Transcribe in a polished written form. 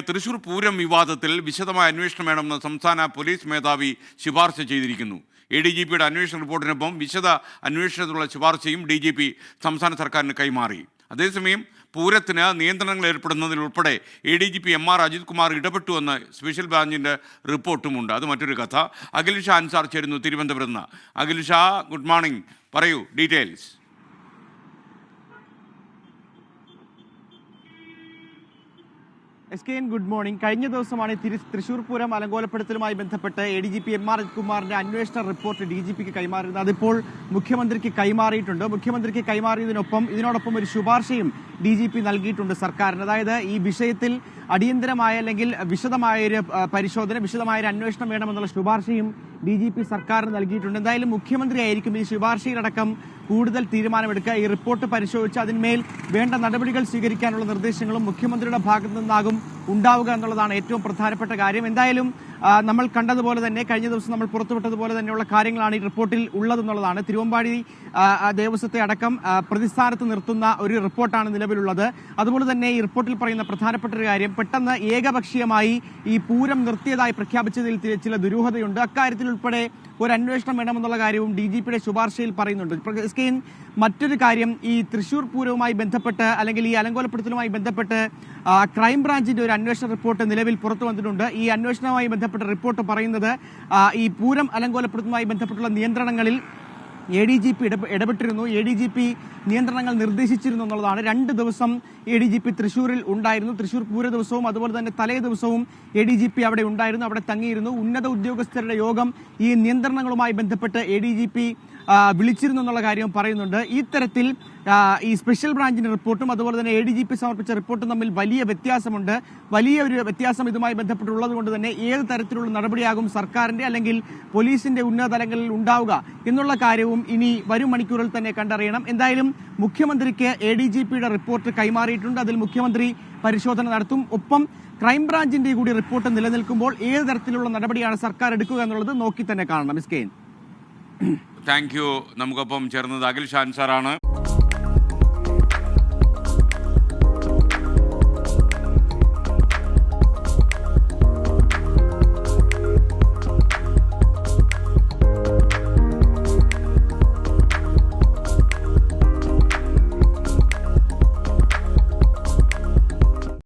തൃശൂർ പൂരം വിവാദത്തിൽ വിശദമായ അന്വേഷണം വേണമെന്ന് സംസ്ഥാന പോലീസ് മേധാവി ശുപാർശ ചെയ്തിരിക്കുന്നു. ADGPയുടെ അന്വേഷണ റിപ്പോർട്ടിനൊപ്പം വിശദ അന്വേഷണത്തിനുള്ള ശുപാർശയും DGP സംസ്ഥാന സർക്കാരിന് കൈമാറി. അതേസമയം പൂരത്തിന് നിയന്ത്രണങ്ങൾ ഏർപ്പെടുന്നതിലുൾപ്പെടെ ADGP MR അജിത് കുമാർ ഇടപെട്ടുവെന്ന് സ്പെഷ്യൽ ബ്രാഞ്ചിൻ്റെ റിപ്പോർട്ടുമുണ്ട്. അത് മറ്റൊരു കഥ. അഖിൽ ഷാ അൻസാർ ചേരുന്നു തിരുവനന്തപുരത്ത് നിന്ന്. Akhil Shah, good morning. പറയൂ ഡീറ്റെയിൽസ്. Good morning. കഴിഞ്ഞ ദിവസമാണ് തൃശൂർ പൂരം അലങ്കോലപ്പെടുത്തലുമായി ബന്ധപ്പെട്ട് ADGP MR അജിത് കുമാറിന്റെ അന്വേഷണ റിപ്പോർട്ട് DGPക്ക് കൈമാറുന്നത്. അതിപ്പോൾ മുഖ്യമന്ത്രിക്ക് കൈമാറിയിട്ടുണ്ട്. മുഖ്യമന്ത്രിക്ക് ഇതിനോടൊപ്പം ഒരു ശുപാർശയും DGP നൽകിയിട്ടുണ്ട് സർക്കാരിന്. അതായത് ഈ വിഷയത്തിൽ അടിയന്തരമായ അല്ലെങ്കിൽ വിശദമായ ഒരു പരിശോധന, വിശദമായ ഒരു അന്വേഷണം വേണമെന്നുള്ള ശുപാർശയും DGP സർക്കാരിന് നൽകിയിട്ടുണ്ട്. എന്തായാലും മുഖ്യമന്ത്രി ആയിരിക്കും ഈ ശുപാർശയിലടക്കം കൂടുതൽ തീരുമാനമെടുക്കുക. ഈ റിപ്പോർട്ട് പരിശോധിച്ച് അതിന്മേൽ വേണ്ട നടപടികൾ സ്വീകരിക്കാനുള്ള നിർദ്ദേശങ്ങളും മുഖ്യമന്ത്രിയുടെ ഭാഗത്തു നിന്നാകും ഉണ്ടാവുക എന്നുള്ളതാണ് ഏറ്റവും പ്രധാനപ്പെട്ട കാര്യം. എന്തായാലും നമ്മൾ കണ്ടതുപോലെ തന്നെ, കഴിഞ്ഞ ദിവസം നമ്മൾ പുറത്തുവിട്ടതുപോലെ തന്നെയുള്ള കാര്യങ്ങളാണ് ഈ റിപ്പോർട്ടിൽ ഉള്ളതെന്നുള്ളതാണ്. തിരുവമ്പാടി ദേവസ്വത്തെ അടക്കം പ്രതിസ്ഥാനത്ത് നിർത്തുന്ന ഒരു റിപ്പോർട്ടാണ് നിലവിലുള്ളത്. അതുപോലെ തന്നെ ഈ റിപ്പോർട്ടിൽ പറയുന്ന പ്രധാനപ്പെട്ട ഒരു കാര്യം, പെട്ടെന്ന് ഏകപക്ഷീയമായി ഈ പൂരം നിർത്തിയതായി പ്രഖ്യാപിച്ചതിൽ ചില ദുരൂഹതയുണ്ട്. അക്കാര്യത്തിൽ ഉൾപ്പെടെ ഒരു അന്വേഷണം വേണമെന്നുള്ള കാര്യവും DGPയുടെ ശുപാർശയിൽ പറയുന്നുണ്ട്. മറ്റൊരു കാര്യം, ഈ തൃശൂർ പൂരവുമായി ബന്ധപ്പെട്ട് അല്ലെങ്കിൽ ഈ അലങ്കോലപ്പെടുത്തലുമായി ബന്ധപ്പെട്ട് ക്രൈംബ്രാഞ്ചിന്റെ ഒരു അന്വേഷണ റിപ്പോർട്ട് നിലവിൽ പുറത്തു വന്നിട്ടുണ്ട്. ഈ അന്വേഷണവുമായി ബന്ധപ്പെട്ട റിപ്പോർട്ട് പറയുന്നത് ഈ പൂരം അലങ്കോലപ്പെടുത്തലുമായി ബന്ധപ്പെട്ടുള്ള നിയന്ത്രണങ്ങളിൽ ADGP ഇടപെട്ടിരുന്നു. ADGP നിയന്ത്രണങ്ങൾ നിർദ്ദേശിച്ചിരുന്നു എന്നുള്ളതാണ്. 2 ദിവസം ADGP തൃശ്ശൂരിൽ ഉണ്ടായിരുന്നു. തൃശ്ശൂർ പൂര ദിവസവും അതുപോലെ തന്നെ തലേ ദിവസവും ADGP അവിടെ ഉണ്ടായിരുന്നു, അവിടെ തങ്ങിയിരുന്നു. ഉന്നത ഉദ്യോഗസ്ഥരുടെ യോഗം ഈ നിയന്ത്രണങ്ങളുമായി ബന്ധപ്പെട്ട് ADGP വിളിച്ചിരുന്നു എന്നുള്ള കാര്യം പറയുന്നുണ്ട്. ഈ തരത്തിൽ ഈ സ്പെഷ്യൽ ബ്രാഞ്ചിന്റെ റിപ്പോർട്ടും അതുപോലെ തന്നെ ADGP സമർപ്പിച്ച റിപ്പോർട്ടും തമ്മിൽ വലിയ വ്യത്യാസമുണ്ട്. വലിയൊരു വ്യത്യാസം ഇതുമായി ബന്ധപ്പെട്ടുള്ളത് കൊണ്ട് തന്നെ ഏത് തരത്തിലുള്ള നടപടിയാകും സർക്കാരിന്റെ അല്ലെങ്കിൽ പോലീസിന്റെ ഉന്നത തലങ്ങളിൽ ഉണ്ടാവുക എന്നുള്ള കാര്യവും ഇനി വരും മണിക്കൂറിൽ തന്നെ കണ്ടറിയണം. എന്തായാലും മുഖ്യമന്ത്രിക്ക് ADGPയുടെ റിപ്പോർട്ട് കൈമാറിയിട്ടുണ്ട്. അതിൽ മുഖ്യമന്ത്രി പരിശോധന നടത്തും. ഒപ്പം ക്രൈംബ്രാഞ്ചിന്റെ കൂടി റിപ്പോർട്ട് നിലനിൽക്കുമ്പോൾ ഏത് തരത്തിലുള്ള നടപടിയാണ് സർക്കാർ എടുക്കുക എന്നുള്ളത് നോക്കി തന്നെ കാണണം. Thank you. നമുക്കൊപ്പം ചേർന്നത് അഖിൽ ഷാ അൻസാറാണ്.